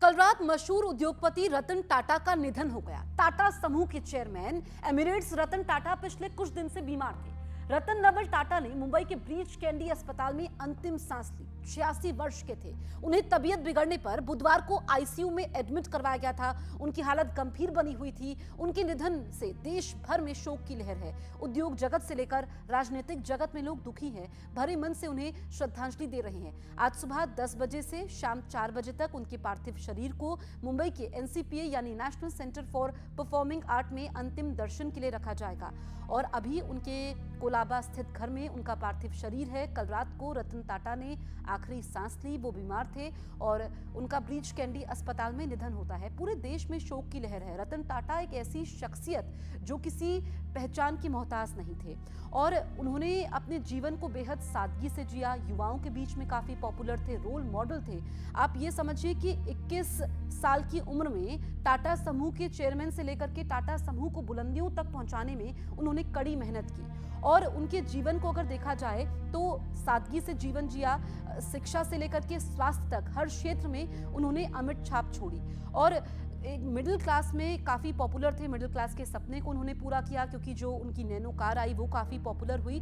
कल रात मशहूर उद्योगपति रतन टाटा का निधन हो गया। टाटा समूह के चेयरमैन एमिरेट्स रतन टाटा पिछले कुछ दिन से बीमार थे। रतन नवल टाटा ने मुंबई के ब्रीच कैंडी अस्पताल में अंतिम सांस ली। 86 वर्ष के थे। उन्हें तबीयत बिगड़ने पर बुधवार को आईसीयू में एडमिट करवाया गया था। उनकी हालत गंभीर बनी हुई थी। उनके निधन से देश भर में शोक की लहर है। उद्योग जगत से लेकर राजनीतिक जगत में लोग दुखी हैं, भरे मन से उन्हें श्रद्धांजलि दे रहे हैं। आज सुबह 10 बजे से शाम 4 बजे तक उनके पार्थिव शरीर को मुंबई के एनसीपीए यानी national centre for performing art में अंतिम दर्शन के लिए रखा जाएगा। और अभी उनके कोलाबा स्थित घर में उनका पार्थिव शरीर है। कल रात को रतन टाटा ने आखिरी सांस ली। वो बीमार थे और उनका ब्रीच कैंडी अस्पताल में निधन होता है। पूरे देश में शोक की लहर है। रतन टाटा एक ऐसी शख्सियत जो किसी पहचान की मोहताज नहीं थे और उन्होंने अपने जीवन को बेहद सादगी से जिया। युवाओं के बीच में काफी पॉपुलर थे, रोल मॉडल थे। आप ये समझिए कि 21 साल की उम्र में टाटा समूह के चेयरमैन से लेकर के टाटा समूह को बुलंदियों तक पहुंचाने में उन्होंने कड़ी मेहनत की। और उनके जीवन को अगर देखा जाए तो सादगी से जीवन जिया, शिक्षा से लेकर के स्वास्थ्य तक हर क्षेत्र में उन्होंने अमिट छाप छोड़ी। और एक मिडिल क्लास में काफ़ी पॉपुलर थे। मिडिल क्लास के सपने को उन्होंने पूरा किया क्योंकि जो उनकी नैनो कार आई वो काफ़ी पॉपुलर हुई।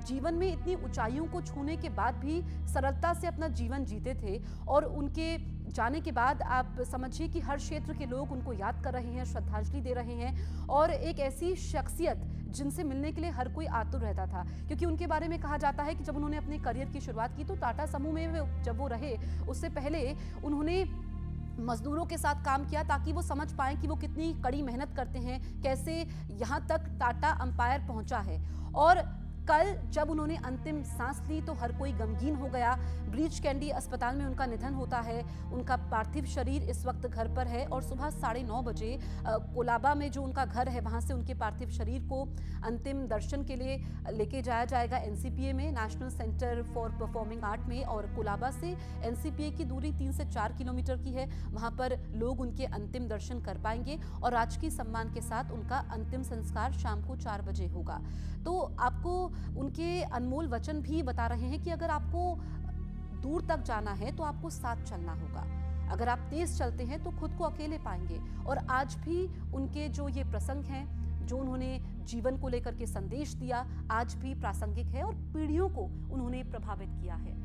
जीवन में इतनी ऊंचाइयों को छूने के बाद भी सरलता से अपना जीवन जीते थे। और उनके जाने के बाद आप समझिए कि हर क्षेत्र के लोग उनको याद कर रहे हैं, श्रद्धांजलि दे रहे हैं। और एक ऐसी शख्सियत जिनसे मिलने के लिए हर कोई आतुर रहता था, क्योंकि उनके बारे में कहा जाता है कि जब उन्होंने अपने करियर की शुरुआत की तो टाटा समूह में जब वो रहे उससे पहले उन्होंने मजदूरों के साथ काम किया ताकि वो समझ पाएं कि वो कितनी कड़ी मेहनत करते हैं, कैसे यहाँ तक टाटा अंपायर पहुंचा है। और कल जब उन्होंने अंतिम सांस ली तो हर कोई गमगीन हो गया। ब्रीच कैंडी अस्पताल में उनका निधन होता है। उनका पार्थिव शरीर इस वक्त घर पर है और सुबह 9:30 बजे कोलाबा में जो उनका घर है वहां से उनके पार्थिव शरीर को अंतिम दर्शन के लिए लेके जाया जाएगा एनसीपीए में, national centre for performing art में। और कोलाबा से एनसीपीए की दूरी 3 से 4 किलोमीटर की है। वहां पर लोग उनके अंतिम दर्शन कर पाएंगे और राजकीय सम्मान के साथ उनका अंतिम संस्कार शाम को 4 बजे होगा। तो आपको उनके अनमोल वचन भी बता रहे हैं कि अगर आपको दूर तक जाना है तो आपको साथ चलना होगा। अगर आप तेज चलते हैं तो खुद को अकेले पाएंगे। और आज भी उनके जो ये प्रसंग हैं, जो उन्होंने जीवन को लेकर के संदेश दिया, आज भी प्रासंगिक है और पीढ़ियों को उन्होंने प्रभावित किया है।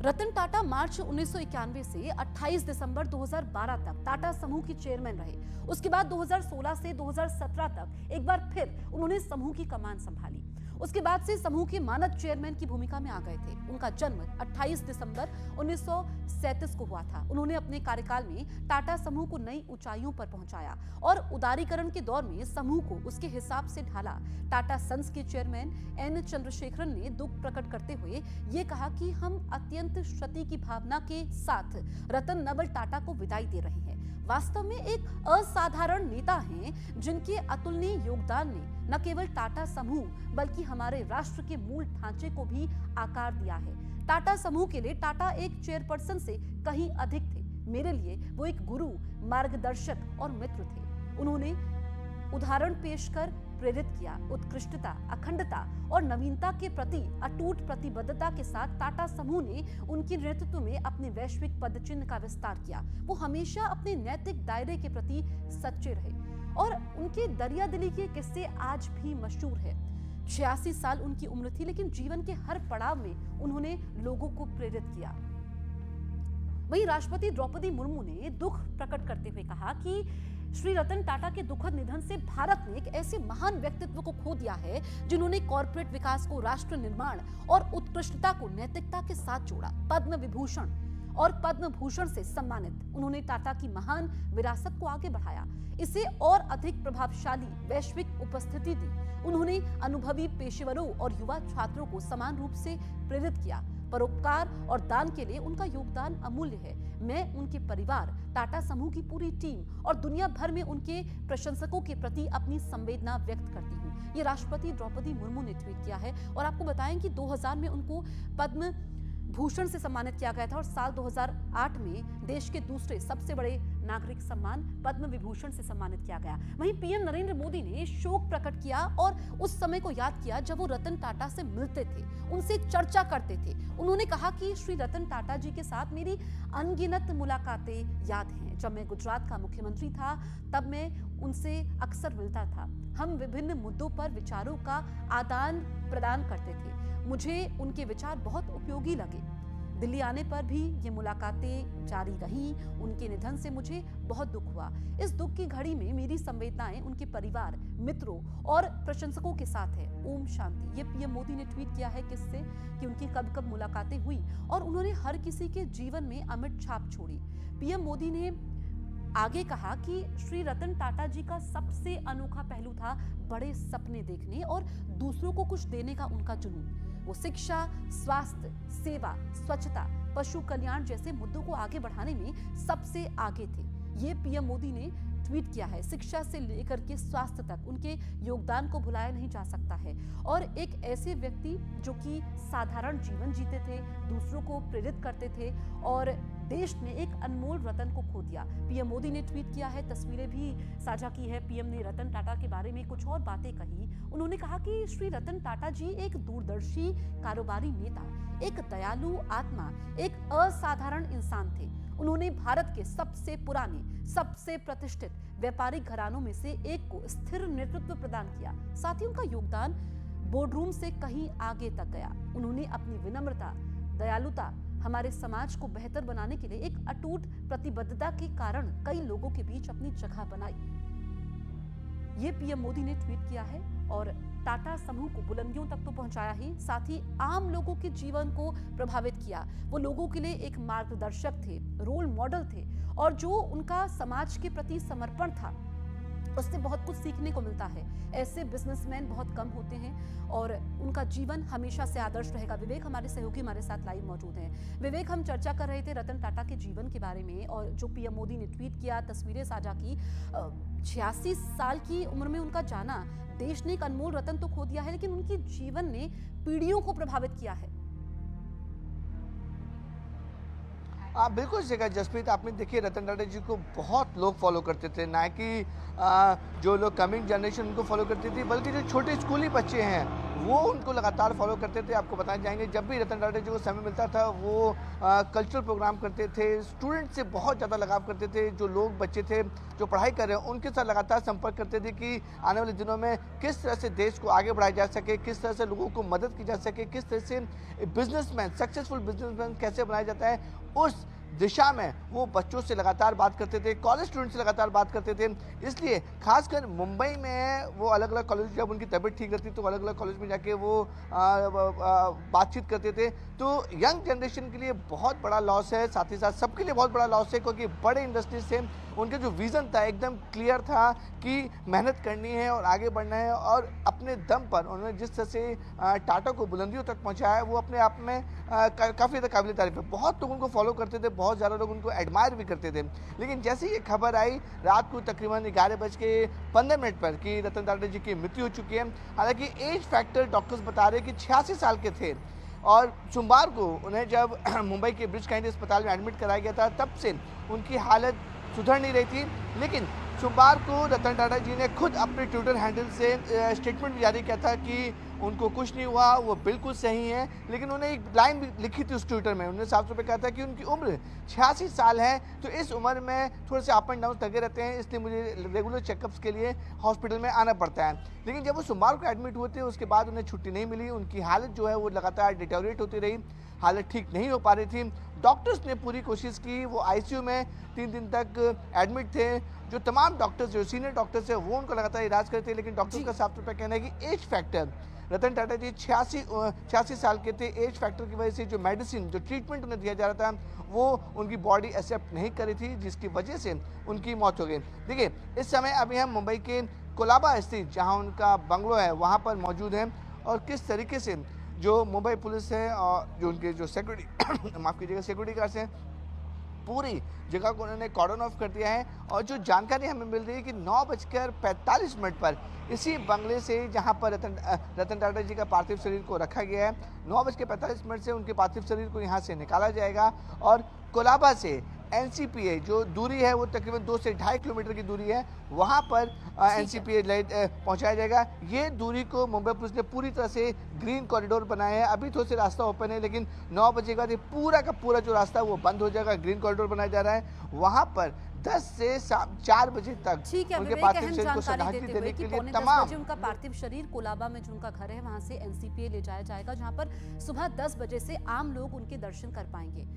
रतन टाटा मार्च 1991 से 28 दिसंबर 2012 तक टाटा समूह की चेयरमैन रहे। उसके बाद 2016 से 2017 तक एक बार फिर उन्होंने समूह की कमान संभाली। उसके बाद से समूह के मानद चेयरमैन की भूमिका में आ गए थे। उनका जन्म 28 दिसंबर 1937 को हुआ था। उन्होंने अपने कार्यकाल में टाटा समूह को नई ऊंचाइयों पर पहुंचाया और उदारीकरण के दौर में समूह को उसके हिसाब से ढाला। टाटा सन्स के चेयरमैन एन चंद्रशेखरन ने दुख प्रकट करते हुए ये कहा कि हम अत्यंत क्षति की भावना के साथ रतन नवल टाटा को विदाई दे रहे हैं। वास्तव में एक असाधारण नेता हैं जिनके अतुलनीय योगदान ने न केवल टाटा समूह बल्कि हमारे राष्ट्र के मूल ढांचे को भी आकार दिया है। टाटा समूह के लिए टाटा एक चेयरपर्सन से कहीं अधिक थे। मेरे लिए वो एक गुरु, मार्गदर्शक और मित्र थे। उन्होंने उदाहरण पेश कर प्रेरित किया। उत्कृष्टता, अखंडता और नवीनता के प्रति अटूट प्रतिबद्धता के साथ टाटा समूह ने उनके नेतृत्व में अपने वैश्विक पदचिन्ह का विस्तार किया। वो हमेशा अपने नैतिक दायरे के प्रति सच्चे रहे और उनके दरिया दिली के किस्से आज भी मशहूर है। 86 साल उनकी उम्र थी, लेकिन जीवन के हर पड़ाव में उन्होंने लोगों को प्रेरित किया। वहीं राष्ट्रपति द्रौपदी मुर्मू ने दुख प्रकट करते हुए कहा कि श्री रतन टाटा के दुखद निधन से भारत ने एक ऐसे महान व्यक्तित्व को खो दिया है जिन्होंने कॉर्पोरेट विकास को राष्ट्र निर्माण और उत्कृष्टता को नैतिकता के साथ जोड़ा। पद्म विभूषण और पद्म भूषण से सम्मानित उन्होंने टाटा की महान विरासत को आगे बढ़ाया, इसे और अधिक प्रभावशाली वैश्विक उपस्थिति दी। उन्होंने अनुभवी पेशेवरों और युवा छात्रों को समान रूप से प्रेरित किया। परोपकार और दान के लिए उनका योगदान अमूल्य है। मैं उनके परिवार, टाटा समूह की पूरी टीम और दुनिया भर में उनके प्रशंसकों के प्रति अपनी संवेदना व्यक्त करती हूँ। ये राष्ट्रपति द्रौपदी मुर्मू ने ट्वीट किया है। और आपको बताएं कि 2000 में उनको पद्म भूषण से सम्मानित किया गया था और साल 2008 में देश के दूसरे सबसे बड़े नागरिक सम्मान पद्म विभूषण से सम्मानित किया गया। वहीं पीएम नरेंद्र मोदी ने शोक प्रकट किया और उस समय को याद किया जब वो रतन टाटा से मिलते थे, उनसे चर्चा करते थे। उन्होंने कहा कि श्री रतन टाटा जी के साथ मेरी अनगिनत मुलाकातें याद हैं। जब मैं गुजरात का मुख्यमंत्री था तब मैं उनसे अक्सर मिलता था। हम विभिन्न मुद्दों पर विचारों का आदान प्रदान करते थे। मुझे उनके विचार बहुत उपयोगी लगे। दिल्ली आने पर भी ये मुलाकातें जारी रहीं। उनके निधन से मुझे बहुत दुख हुआ। इस दुख की घड़ी में मेरी संवेदनाएं उनके परिवार, मित्रों और प्रशंसकों के साथ है। ओम शांति। ये पीएम मोदी ने ट्वीट किया है किससे कि उनकी कब कब मुलाकातें हुई और उन्होंने हर किसी के जीवन में अमिट छाप छोड़ी। पीएम मोदी ने आगे कहा कि श्री रतन टाटा जी का सबसे अनोखा पहलू था बड़े सपने देखने और दूसरों को कुछ देने का उनका जुनून। वो शिक्षा, स्वास्थ्य, सेवा, स्वच्छता, पशु कल्याण जैसे मुद्दों को आगे बढ़ाने में सबसे आगे थे। ये पीएम मोदी ने ट्वीट किया है। शिक्षा से लेकर के स्वास्थ्य तक उनके योगदान को भुलाया नहीं जा सकता है। और एक ऐसे व्यक्ति जो कि साधारण जीवन जीते थे, दूसरों को प्रेरित करते थे और देश ने एक अनमोल रतन को खो दिया। पीएम मोदी ने ट्वीट किया है, तस्वीरें भी साझा की है। पीएम ने रतन टाटा के बारे में कुछ और बातें कही। उन्होंने कहा कि श्री रतन टाटा जी एक दूरदर्शी कारोबारी नेता, एक दयालु आत्मा, एक असाधारण इंसान थे। उन्होंने भारत के सबसे पुराने, सबसे प्रतिष्ठित व्यापारिक घरानों में से एक को स्थिर नेतृत्व प्रदान किया। साथ ही उनका योगदान बोर्डरूम से कहीं आगे तक गया। उन्होंने अपनी विनम्रता, दयालुता, हमारे समाज को बेहतर बनाने के लिए एक अटूट प्रतिबद्धता के कारण कई लोगों के बीच अपनी जगह बनाई। ये पीएम मोदी ने ट्वीट किया है और टाटा समूह को बुलंदियों तक तो पहुंचाया ही, साथ ही आम लोगों के जीवन को प्रभावित किया। वो लोगों के लिए एक मार्गदर्शक थे, रोल मॉडल थे और जो उनका समाज के प्रति समर्पण था उससे बहुत कुछ सीखने को मिलता है। ऐसे बिजनेसमैन बहुत कम होते हैं और उनका जीवन हमेशा से आदर्श रहेगा। विवेक हमारे सहयोगी हमारे साथ लाइव मौजूद हैं। विवेक, हम चर्चा कर रहे थे रतन टाटा के जीवन के बारे में और जो पीएम मोदी ने ट्वीट किया, तस्वीरें साझा की। 86 साल की उम्र में उनका जाना, देश ने एक अनमोल रतन तो खो दिया है लेकिन उनके जीवन ने पीढ़ियों को प्रभावित किया है। हाँ बिल्कुल सही कहा जसप्रीत, आपने देखिए रतन टाटा जी को बहुत लोग फॉलो करते थे, ना कि जो लोग कमिंग जनरेशन उनको फॉलो करती थी, बल्कि जो छोटे स्कूली बच्चे हैं वो उनको लगातार फॉलो करते थे। आपको बताना चाहेंगे जब भी रतन टाटा जी को समय मिलता था वो कल्चरल प्रोग्राम करते थे, स्टूडेंट से बहुत ज़्यादा लगाव करते थे। जो लोग बच्चे थे जो पढ़ाई कर रहे हैं उनके साथ लगातार संपर्क करते थे कि आने वाले दिनों में किस तरह से देश को आगे बढ़ाया जा सके, किस तरह से लोगों को मदद की जा सके, किस तरह से बिजनेसमैन, सक्सेसफुल बिजनेसमैन कैसे बनाया जाता है, उस दिशा में वो बच्चों से लगातार बात करते थे, कॉलेज स्टूडेंट से लगातार बात करते थे। इसलिए खासकर मुंबई में वो अलग अलग कॉलेज, जब उनकी तबीयत ठीक रहती तो अलग अलग कॉलेज में जाके वो बातचीत करते थे। तो यंग जनरेशन के लिए बहुत बड़ा लॉस है, साथ ही साथ सबके लिए बहुत बड़ा लॉस है, क्योंकि बड़े इंडस्ट्रीज से उनका जो विज़न था एकदम क्लियर था कि मेहनत करनी है और आगे बढ़ना है। और अपने दम पर उन्होंने जिस तरह से टाटा को बुलंदियों तक पहुँचाया वो अपने आप में काफ़ी ज़्यादा काबिल तारीफ है। बहुत लोग उनको फॉलो करते थे, बहुत ज़्यादा लोग उनको एडमायर भी करते थे। लेकिन जैसे ये खबर आई रात को तकरीबन 11:15 पर कि रतन टाटा जी की मृत्यु हो चुकी है। हालांकि एज फैक्टर डॉक्टर्स बता रहे कि 86 साल के थे और सोमवार को उन्हें जब मुंबई के ब्रिज कैंडी अस्पताल में एडमिट कराया गया था तब से उनकी हालत सुधर नहीं रही थी। लेकिन सोमवार को रतन टाटा जी ने खुद अपने ट्विटर हैंडल से स्टेटमेंट जारी किया था कि उनको कुछ नहीं हुआ, वो बिल्कुल सही है। लेकिन उन्होंने एक लाइन भी लिखी थी उस ट्विटर में, उन्होंने साफ तौर पे कहा था कि उनकी उम्र 86 साल है, तो इस उम्र में थोड़े से अप एंड डाउन लगे रहते हैं, इसलिए मुझे रेगुलर चेकअप्स के लिए हॉस्पिटल में आना पड़ता है। लेकिन जब वो सोमवार को एडमिट हुए थे उसके बाद उन्हें छुट्टी नहीं मिली, उनकी हालत जो है वो लगातार डिटेरियोरेट होती रही, हालत ठीक नहीं हो पा रही थी। डॉक्टर्स ने पूरी कोशिश की, वो आईसीयू में 3 दिन तक एडमिट थे। जो तमाम डॉक्टर्स, जो सीनियर डॉक्टर्स हैं वो उनको लगातार इलाज करते, लेकिन डॉक्टर्स का साफ तौर पर कहना है कि एज फैक्टर, रतन टाटा जी 86 साल के थे, एज फैक्टर की वजह से जो मेडिसिन, जो ट्रीटमेंट उन्हें दिया जा रहा था वो उनकी बॉडी एक्सेप्ट नहीं कर रही थी, जिसकी वजह से उनकी मौत हो गई। देखिए इस समय अभी हम मुंबई के कोलाबा स्थित जहां उनका बंगलो है वहां पर मौजूद हैं और किस तरीके से जो मुंबई पुलिस है और जो उनके जो सिक्योरिटी माफ़ कीजिएगा सिक्योरिटी गार्ड्स हैं पूरी जगह को उन्होंने कॉर्डन ऑफ कर दिया है। और जो जानकारी हमें मिल रही है कि 9:45 पर इसी बंगले से जहां पर रतन टाटा जी का पार्थिव शरीर को रखा गया है, 9:45 से उनके पार्थिव शरीर को यहां से निकाला जाएगा और कोलाबा से एनसीपीए जो दूरी है वो तकरीबन 2 से 2.5 किलोमीटर की दूरी है, वहां पर एनसीपीए पहुंचाया जाएगा। ये दूरी को मुंबई पुलिस ने पूरी तरह से ग्रीन कॉरिडोर बनाया है। अभी थोड़ा से रास्ता ओपन है, लेकिन 9 बजे के बाद ये पूरा का पूरा जो रास्ता है वो बंद हो जाएगा। ग्रीन कॉरिडोर बनाया जा रहा है, वहां पर 10 से 4 बजे तक उनके पार्थिव शरीर को श्रद्धांजलि देने के लिए तमाम उनका पार्थिव शरीर कोलाबा में जो उनका घर है वहां से एनसीपीए ले जाया जाएगा, जहां पर सुबह 10 बजे से आम लोग उनके दर्शन कर पाएंगे।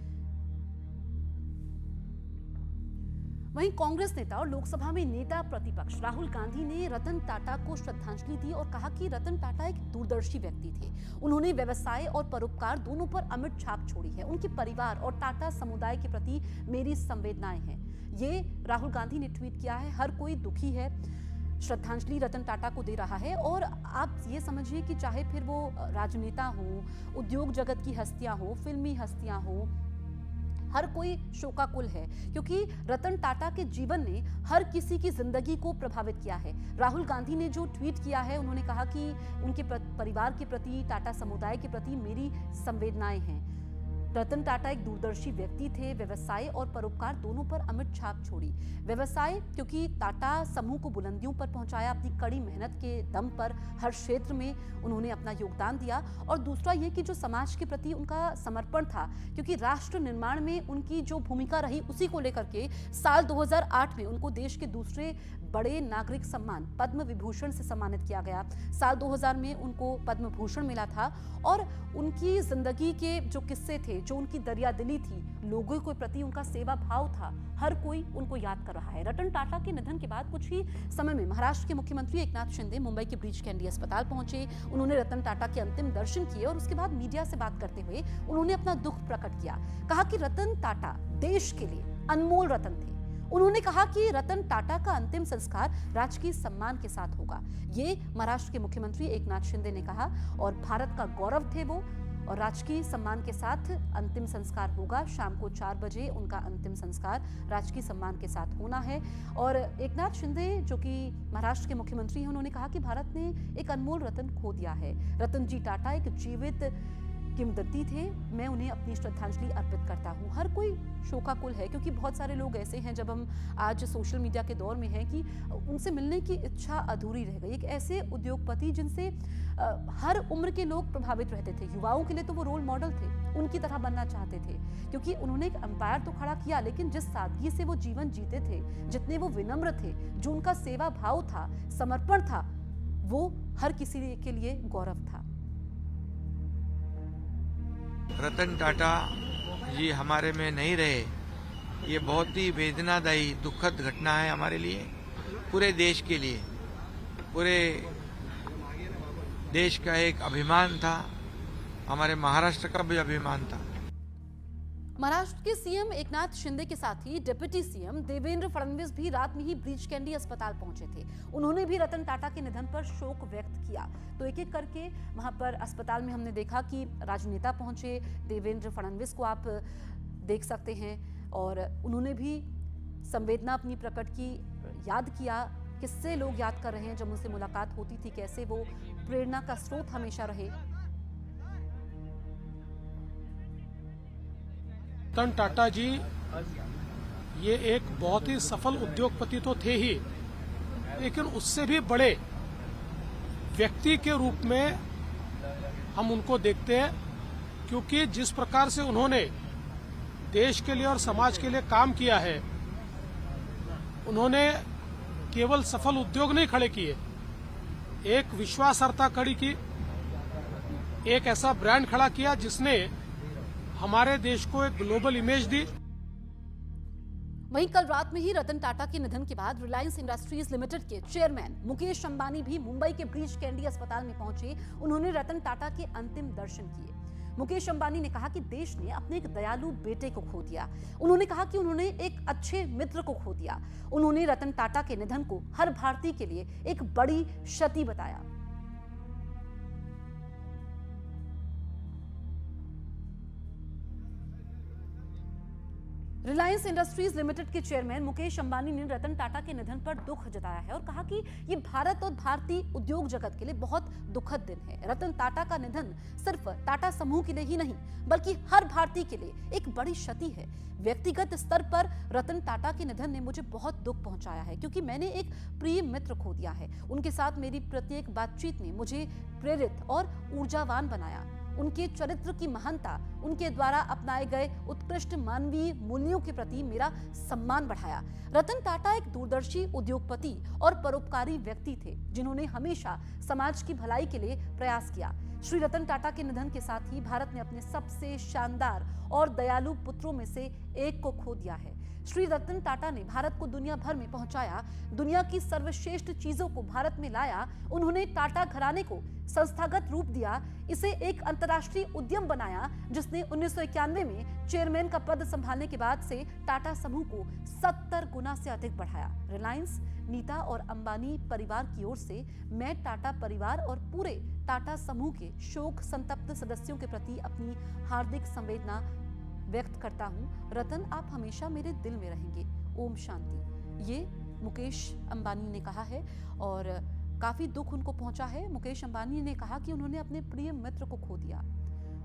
वहीं कांग्रेस नेता और लोकसभा में नेता प्रतिपक्ष राहुल गांधी ने रतन टाटा को श्रद्धांजलि दी और कहा कि रतन टाटा एक दूरदर्शी व्यक्ति थे। उन्होंने व्यवसाय और परोपकार दोनों पर अमिट छाप छोड़ी है। उनके परिवार और टाटा समुदाय के प्रति मेरी संवेदनाएं हैं, ये राहुल गांधी ने ट्वीट किया है। हर कोई दुखी है, श्रद्धांजलि रतन टाटा को दे रहा है। और आप ये समझिए कि चाहे फिर वो राजनेता हो, उद्योग जगत की हस्तियां हो, फिल्मी हस्तियां हो, हर कोई शोकाकुल है, क्योंकि रतन टाटा के जीवन ने हर किसी की जिंदगी को प्रभावित किया है। राहुल गांधी ने जो ट्वीट किया है, उन्होंने कहा कि उनके परिवार के प्रति, टाटा समुदाय के प्रति मेरी संवेदनाएं हैं। रतन टाटा एक दूरदर्शी व्यक्ति थे, व्यवसाय और परोपकार दोनों पर अमिट छाप छोड़ी। व्यवसाय क्योंकि टाटा समूह को बुलंदियों पर पहुंचाया, अपनी कड़ी मेहनत के दम पर हर क्षेत्र में उन्होंने अपना योगदान दिया। और दूसरा ये कि जो समाज के प्रति उनका समर्पण था, क्योंकि राष्ट्र निर्माण में उनकी जो भूमिका रही उसी को लेकर के साल 2008 में उनको देश के दूसरे बड़े नागरिक सम्मान पद्म विभूषण से सम्मानित किया गया। साल 2000 में उनको पद्म भूषण मिला था। और उनकी जिंदगी के जो किस्से थे, जो उनकी दरियादिली थी, लोगों के प्रति उनका सेवा भाव था, हर कोई उनको याद कर रहा है। रतन टाटा के निधन के बाद कुछ ही समय में महाराष्ट्र के मुख्यमंत्री एकनाथ शिंदे मुंबई के ब्रीच कैंडी अस्पताल पहुंचे। उन्होंने रतन टाटा के अंतिम दर्शन किए और उसके बाद मीडिया से बात करते हुए उन्होंने अपना दुख प्रकट किया। कहा कि रतन टाटा देश के लिए अनमोल रतन थे। उन्होंने कहा कि रतन टाटा का अंतिम संस्कार राजकीय सम्मान के साथ होगा। ये महाराष्ट्र के मुख्यमंत्री एकनाथ शिंदे ने कहा। और भारत का गौरव थे वो, और राजकीय सम्मान के साथ अंतिम संस्कार होगा। शाम को 4 बजे उनका अंतिम संस्कार राजकीय सम्मान के साथ होना है। और एकनाथ शिंदे जो कि महाराष्ट्र के मुख्यमंत्री हैं, उन्होंने कहा कि भारत ने एक अनमोल रतन खो दिया है। रतन जी टाटा एक जीवित किंवदंती थे। मैं उन्हें अपनी श्रद्धांजलि अर्पित करता हूँ। हर कोई शोकाकुल है, क्योंकि बहुत सारे लोग ऐसे हैं, जब हम आज सोशल मीडिया के दौर में हैं, कि उनसे मिलने की इच्छा अधूरी रह गई। एक ऐसे उद्योगपति जिनसे हर उम्र के लोग प्रभावित रहते थे। युवाओं के लिए तो वो रोल मॉडल थे, उनकी तरह बनना चाहते थे, क्योंकि उन्होंने एक एम्पायर तो खड़ा किया, लेकिन जिस सादगी से वो जीवन जीते थे, जितने वो विनम्र थे, जो उनका सेवा भाव था, समर्पण था, वो हर किसी के लिए गौरव था। रतन टाटा जी हमारे में नहीं रहे, ये बहुत ही वेदनादायी दुखद घटना है हमारे लिए, पूरे देश के लिए। पूरे देश का एक अभिमान था, हमारे महाराष्ट्र का भी अभिमान था। महाराष्ट्र के सीएम एकनाथ शिंदे के साथ ही डिप्टी सीएम देवेंद्र फडणवीस भी रात में ही ब्रीच कैंडी अस्पताल पहुंचे थे। उन्होंने भी रतन टाटा के निधन पर शोक व्यक्त किया। तो एक एक करके वहां पर अस्पताल में हमने देखा कि राजनेता पहुंचे। देवेंद्र फडणवीस को आप देख सकते हैं, और उन्होंने भी संवेदना अपनी प्रकट की, याद किया किससे लोग याद कर रहे हैं, जब उनसे मुलाकात होती थी, कैसे वो प्रेरणा का स्रोत हमेशा रहे। रतन टाटा जी ये एक बहुत ही सफल उद्योगपति तो थे ही, लेकिन उससे भी बड़े व्यक्ति के रूप में हम उनको देखते हैं, क्योंकि जिस प्रकार से उन्होंने देश के लिए और समाज के लिए काम किया है, उन्होंने केवल सफल उद्योग नहीं खड़े किए, एक विश्वासार्हता खड़ी की, एक ऐसा ब्रांड खड़ा किया जिसने हमारे देश को एक ग्लोबल इमेज दी। वहीं कल रात में ही रतन टाटा के निधन के बाद रिलायंस इंडस्ट्रीज लिमिटेड के चेयरमैन मुकेश अंबानी भी मुंबई के ब्रीच कैंडी अस्पताल में पहुंचे। उन्होंने रतन टाटा के अंतिम दर्शन किए। मुकेश अंबानी ने कहा कि देश ने अपने एक दयालु बेटे को खो दिया। उन्होंने कहा कि उन्होंने एक अच्छे मित्र को खो दिया। उन्होंने रतन टाटा के निधन को हर भारतीय के लिए एक बड़ी क्षति बताया। रिलायंस इंडस्ट्रीज लिमिटेड के चेयरमैन मुकेश अंबानी ने रतन टाटा के निधन पर दुख जताया है और कहा कि ये भारत और भारतीय उद्योग जगत के लिए बहुत दुखद दिन है। रतन टाटा का निधन सिर्फ टाटा समूह के लिए ही नहीं बल्कि हर भारतीय के लिए एक बड़ी क्षति है। व्यक्तिगत स्तर पर रतन टाटा के निधन ने मुझे बहुत दुख पहुंचाया है क्योंकि मैंने एक प्रिय मित्र खो दिया है। उनके साथ मेरी प्रत्येक बातचीत ने मुझे प्रेरित और ऊर्जावान बनाया। उनके चरित्र की महानता, उनके द्वारा अपनाए गए उत्कृष्ट मानवीय मूल्यों के प्रति मेरा सम्मान बढ़ाया। रतन टाटा एक दूरदर्शी उद्योगपति और परोपकारी व्यक्ति थे जिन्होंने हमेशा समाज की भलाई के लिए प्रयास किया। श्री रतन टाटा के निधन के साथ ही भारत ने अपने सबसे शानदार और दयालु पुत्रों में से एक को खो दिया है। श्री रतन टाटा ने भारत को दुनिया भर में पहुंचाया, दुनिया की सर्वश्रेष्ठ चीजों को भारत में लाया। उन्होंने टाटा घराने को संस्थागत रूप दिया, इसे एक अंतर्राष्ट्रीय उद्यम बनाया जिसने 1991 में चेयरमैन का पद संभालने के बाद से टाटा समूह को 70 गुना से अधिक बढ़ाया। रिलायंस, नीता और अंबानी परिवार की ओर से मैं टाटा परिवार और पूरे टाटा समूह के शोक संतप्त सदस्यों के प्रति अपनी हार्दिक संवेदना व्यक्त करता हूं। रतन, आप हमेशा मेरे दिल में रहेंगे। ओम शांति। ये मुकेश अंबानी ने कहा है और काफी दुख उनको पहुंचा है। मुकेश अंबानी ने कहा कि उन्होंने अपने प्रिय मित्र को खो दिया।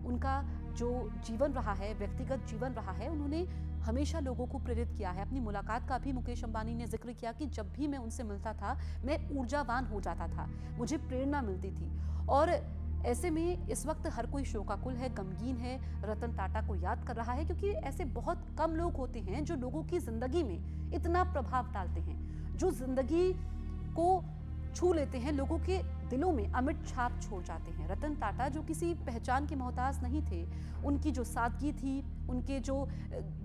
उनका जो जीवन रहा है, व्यक्तिगत जीवन रहा है, उन्होंने हमेशा लोगों को प्रेरित किया है। अपनी मुलाकात का भी मुकेश अंबानी ने जिक्र किया कि जब भी मैं उनसे मिलता था मैं ऊर्जावान हो जाता था, मुझे प्रेरणा मिलती थी। और ऐसे में इस वक्त हर कोई शोकाकुल है, गमगीन है, रतन टाटा को याद कर रहा है क्योंकि ऐसे बहुत कम लोग होते हैं जो लोगों की जिंदगी में इतना प्रभाव डालते हैं, जो जिंदगी को छू लेते हैं, लोगों के दिलों में अमिट छाप छोड़ जाते हैं। रतन टाटा जो किसी पहचान के मोहताज नहीं थे, उनकी जो सादगी थी, उनके जो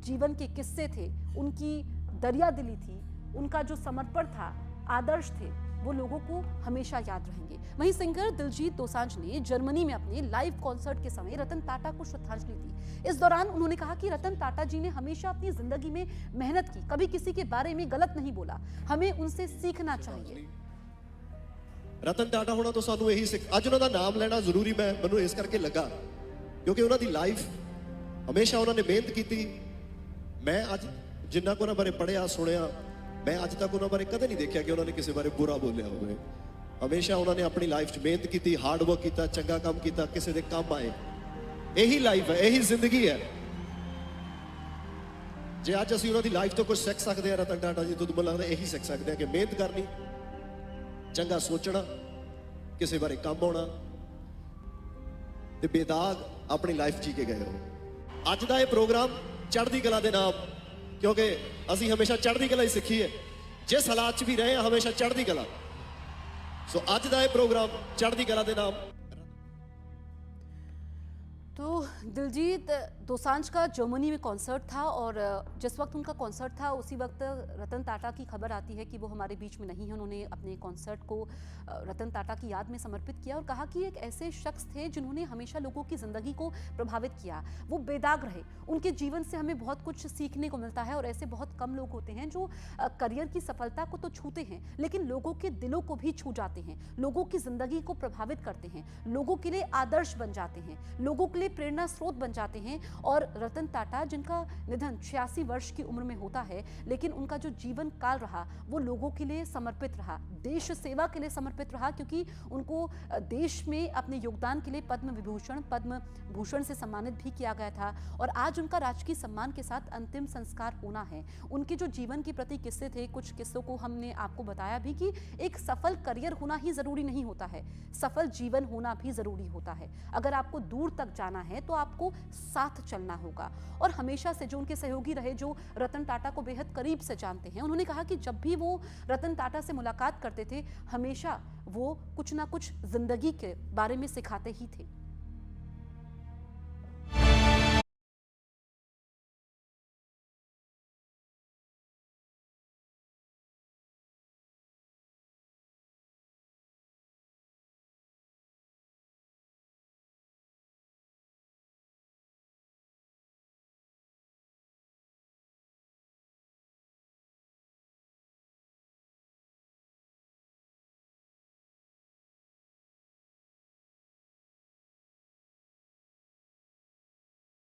जीवन के किस्से थे, उनकी दरियादिली थी, उनका जो समर्पण था, आदर्श थे, वो लोगों को हमेशा याद रहेंगे। वहीं सिंगर दिलजीत दोसांझ ने जर्मनी में अपने लाइव कॉन्सर्ट के समय रतन टाटा को श्रद्धांजलि दी। इस दौरान उन्होंने कहा कि रतन टाटा जी ने हमेशा अपनी जिंदगी में मेहनत की, कभी किसी के बारे में गलत नहीं बोला। हमें उनसे सीखना चाहिए। रतन टाटा होना तो सानू यही सिख अज उन्हों का नाम लेना जरूरी मैनू इस करके लगा क्योंकि उन्होंने लाइफ हमेशा उन्होंने मेहनत की। मैं अज जिन्ना को उन्होंने बारे पढ़िया सुनिया, मैं अज तक उन्होंने बारे कदे नहीं देखा कि उन्होंने किसी बारे बुरा बोलिया हो। हमेशा उन्होंने अपनी लाइफ मेहनत की, हार्ड वर्क किया, चंगा काम किया, किसी के काम आए। यही लाइफ है, यही जिंदगी है। जे अज असीं उन्होंने लाइफ तो कुछ सीख सकते हैं रतन टाटा जी तो मुझे लगता यही सीख सकते हैं कि मेहनत करनी, चंगा सोचना, किसी बारे काम आना ते बेदाग अपनी लाइफ जी के गए हो। अज का यह प्रोग्राम चढ़ती कला के नाम, क्योंकि असी हमेशा चढ़ती कला ही सीखी है, जिस हालात च भी रहे हैं हमेशा चढ़ती कला। सो अज का यह प्रोग्राम चढ़ती कला के नाम। तो दिलजीत दोसांझ का जर्मनी में कॉन्सर्ट था और जिस वक्त उनका कॉन्सर्ट था उसी वक्त रतन टाटा की खबर आती है कि वो हमारे बीच में नहीं है। उन्होंने अपने कॉन्सर्ट को रतन टाटा की याद में समर्पित किया और कहा कि एक ऐसे शख्स थे जिन्होंने हमेशा लोगों की ज़िंदगी को प्रभावित किया। वो बेदाग रहे, उनके जीवन से हमें बहुत कुछ सीखने को मिलता है और ऐसे बहुत कम लोग होते हैं जो करियर की सफलता को तो छूते हैं लेकिन लोगों के दिलों को भी छू जाते हैं, लोगों की ज़िंदगी को प्रभावित करते हैं, लोगों के लिए आदर्श बन जाते हैं, लोगों के लिए प्रेरणा स्रोत बन जाते हैं। और रतन टाटा जिनका निधन 86 वर्ष की उम्र में होता है लेकिन उनका जो जीवन काल रहा वो लोगों के लिए समर्पित रहा, देश सेवा के लिए समर्पित रहा क्योंकि उनको देश में अपने योगदान के लिए पद्म विभूषण, पद्म भूषण से सम्मानित भी किया गया था। और आज उनका राजकीय सम्मान के साथ अंतिम संस्कार होना है। उनके जो जीवन के प्रति किस्से थे, कुछ किस्सों को हमने आपको बताया भी कि एक सफल करियर होना ही जरूरी नहीं होता है, सफल जीवन होना भी जरूरी होता है। अगर आपको दूर तक जाना है तो आपको साथ चलना होगा। और हमेशा से जो उनके सहयोगी रहे, जो रतन टाटा को बेहद करीब से जानते हैं, उन्होंने कहा कि जब भी वो रतन टाटा से मुलाकात करते थे हमेशा वो कुछ ना कुछ जिंदगी के बारे में सिखाते ही थे।